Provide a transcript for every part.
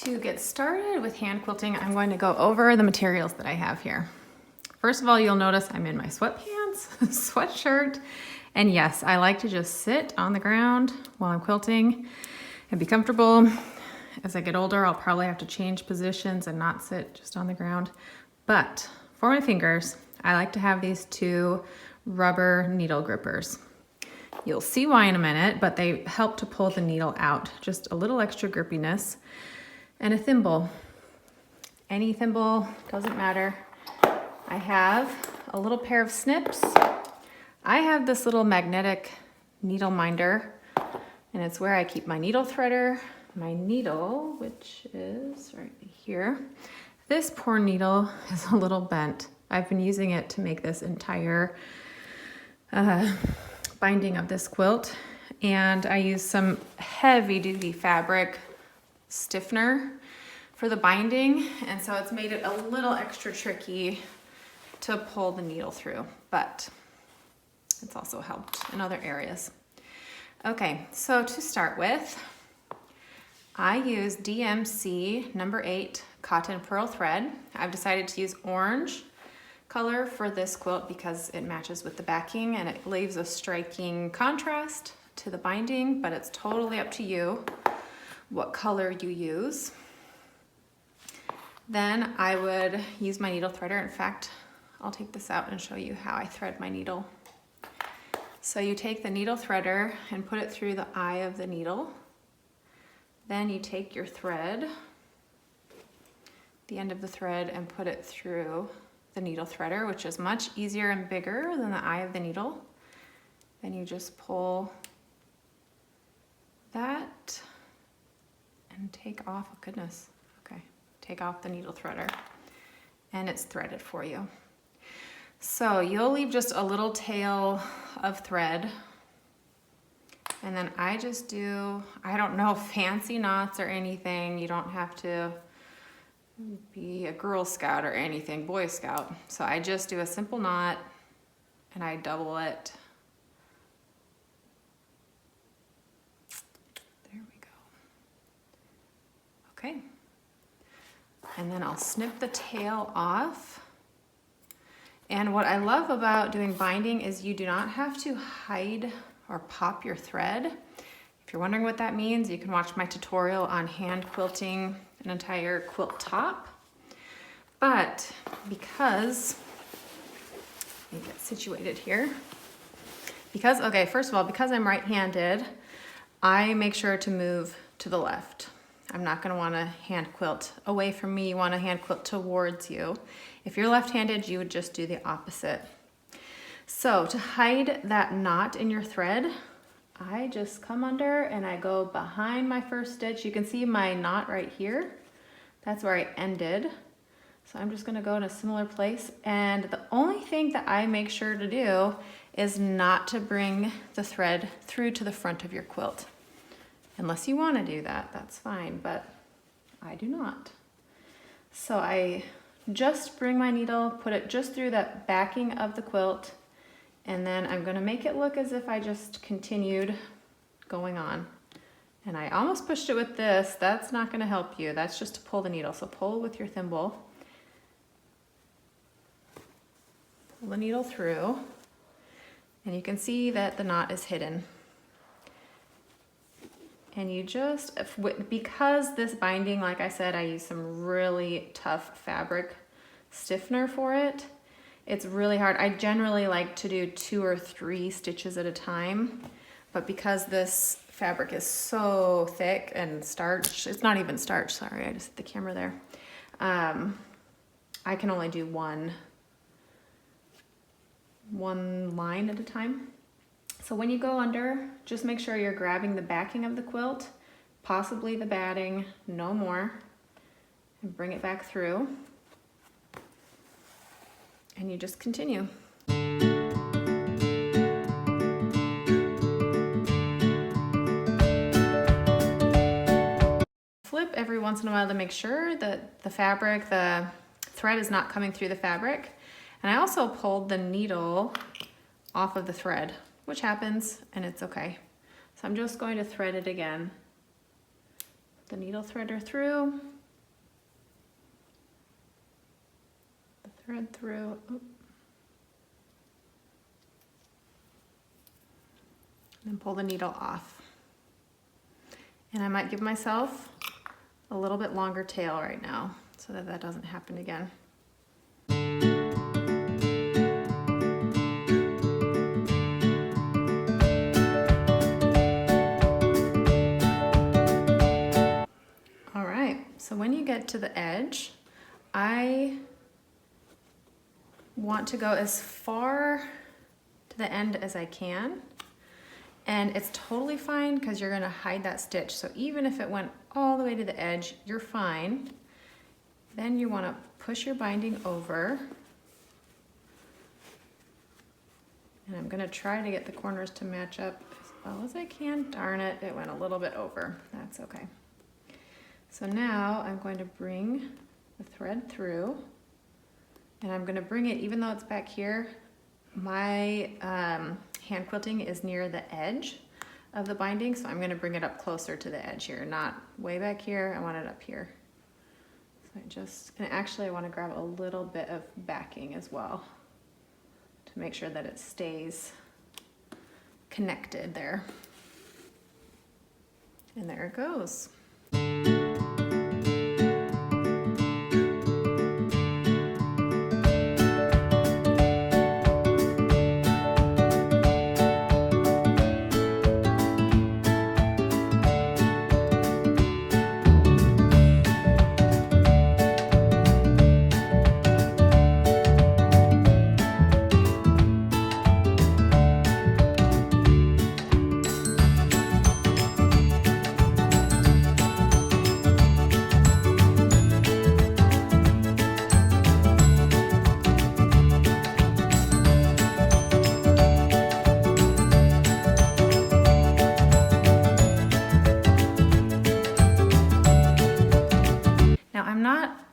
To get started with hand quilting, I'm going to go over the materials that I have here. First of all, you'll notice I'm in my sweatpants, sweatshirt, and yes, I like to just sit on the ground while I'm quilting and be comfortable. As I get older, I'll probably have to change positions and not sit just on the ground. But for my fingers, I like to have these two rubber needle grippers. You'll see why in a minute, but they help to pull the needle out. Just a little extra grippiness. And a thimble. Any thimble, doesn't matter. I have a little pair of snips. I have this little magnetic needle minder, and it's where I keep my needle threader, my needle, which is right here. This poor needle is a little bent. I've been using it to make this entire binding of this quilt, and I use some heavy duty fabric stiffener for the binding, and so it's made it a little extra tricky to pull the needle through, but it's also helped in other areas. Okay, so to start with, I use DMC number 8 cotton pearl thread. I've decided to use orange color for this quilt because it matches with the backing and it leaves a striking contrast to the binding, but it's totally up to you what color you use. Then I would use my needle threader. In fact, I'll take this out and show you how I thread my needle. So you take the needle threader and put it through the eye of the needle. Then you take your thread, the end of the thread, and put it through the needle threader, which is much easier and bigger than the eye of the needle. Then you just pull that and take off, oh goodness, okay. Take off the needle threader and it's threaded for you. So you'll leave just a little tail of thread, and then I just do, I don't know, fancy knots or anything. You don't have to be a Girl Scout or anything, Boy Scout. So I just do a simple knot and I double it. There we go. Okay. And then I'll snip the tail off. And what I love about doing binding is you do not have to hide or pop your thread. If you're wondering what that means, you can watch my tutorial on hand quilting an entire quilt top. But because, let me get situated here. Because, okay, first of all, because I'm right-handed, I make sure to move to the left. I'm not gonna wanna hand quilt away from me, you wanna hand quilt towards you. If you're left-handed, you would just do the opposite. So to hide that knot in your thread, I just come under and I go behind my first stitch. You can see my knot right here. That's where I ended. So I'm just gonna go in a similar place. And the only thing that I make sure to do is not to bring the thread through to the front of your quilt. Unless you wanna do that, that's fine, but I do not. So I just bring my needle, put it just through that backing of the quilt, and then I'm gonna make it look as if I just continued going on. And I almost pushed it with this. That's not gonna help you. That's just to pull the needle. So pull with your thimble. Pull the needle through, and you can see that the knot is hidden. And you just, because this binding, like I said, I use some really tough fabric stiffener for it. It's really hard. I generally like to do 2 or 3 stitches at a time, but because this fabric is so thick and starch, it's not even starch, sorry, I just hit the camera there. I can only do one line at a time. So when you go under, just make sure you're grabbing the backing of the quilt, possibly the batting, no more, and bring it back through. And you just continue. Flip every once in a while to make sure that the thread is not coming through the fabric. And I also pulled the needle off of the thread, which happens and it's okay. So I'm just going to thread it again. the needle threader through, the thread through, and then pull the needle off. And I might give myself a little bit longer tail right now so that that doesn't happen again. All right, so when you get to the edge, I want to go as far to the end as I can. And it's totally fine because you're gonna hide that stitch. So even if it went all the way to the edge, you're fine. Then you wanna push your binding over. And I'm gonna try to get the corners to match up as well as I can. Darn it, it went a little bit over. That's okay. So now I'm going to bring the thread through, and I'm gonna bring it, even though it's back here, my hand quilting is near the edge of the binding, so I'm gonna bring it up closer to the edge here, not way back here, I want it up here. So and actually I wanna grab a little bit of backing as well to make sure that it stays connected there. And there it goes.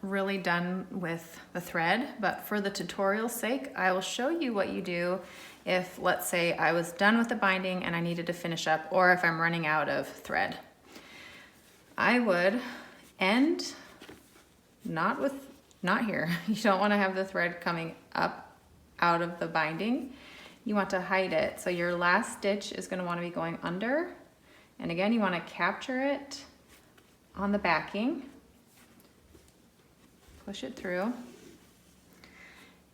Really done with the thread, but for the tutorial's sake, I will show you what you do if, let's say, I was done with the binding and I needed to finish up, or if I'm running out of thread. I would end not here. You don't want to have the thread coming up out of the binding. You want to hide it. So your last stitch is going to want to be going under, and again, you want to capture it on the backing. Push it through.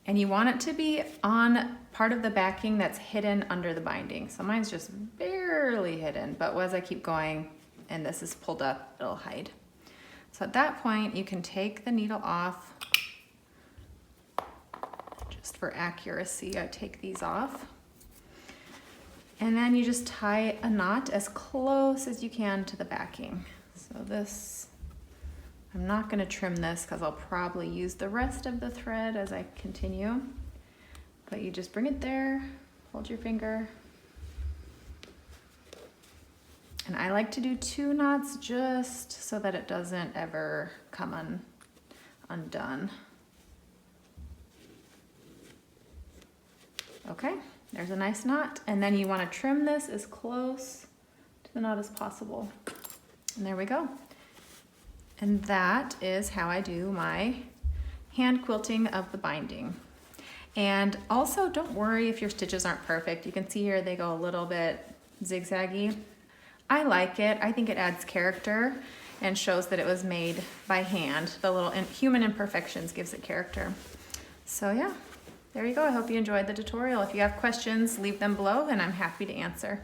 And you want it to be on part of the backing that's hidden under the binding. So mine's just barely hidden, but as I keep going and this is pulled up, it'll hide. So at that point, you can take the needle off. Just for accuracy, I take these off. And then you just tie a knot as close as you can to the backing. So this, I'm not going to trim this because I'll probably use the rest of the thread as I continue. But you just bring it there, hold your finger. And I like to do 2 knots just so that it doesn't ever come undone. Okay, there's a nice knot. And then you want to trim this as close to the knot as possible. And there we go. And that is how I do my hand quilting of the binding. And also, don't worry if your stitches aren't perfect. You can see here they go a little bit zigzaggy. I like it. I think it adds character and shows that it was made by hand. The little human imperfections gives it character. So yeah, there you go. I hope you enjoyed the tutorial. If you have questions, leave them below and I'm happy to answer.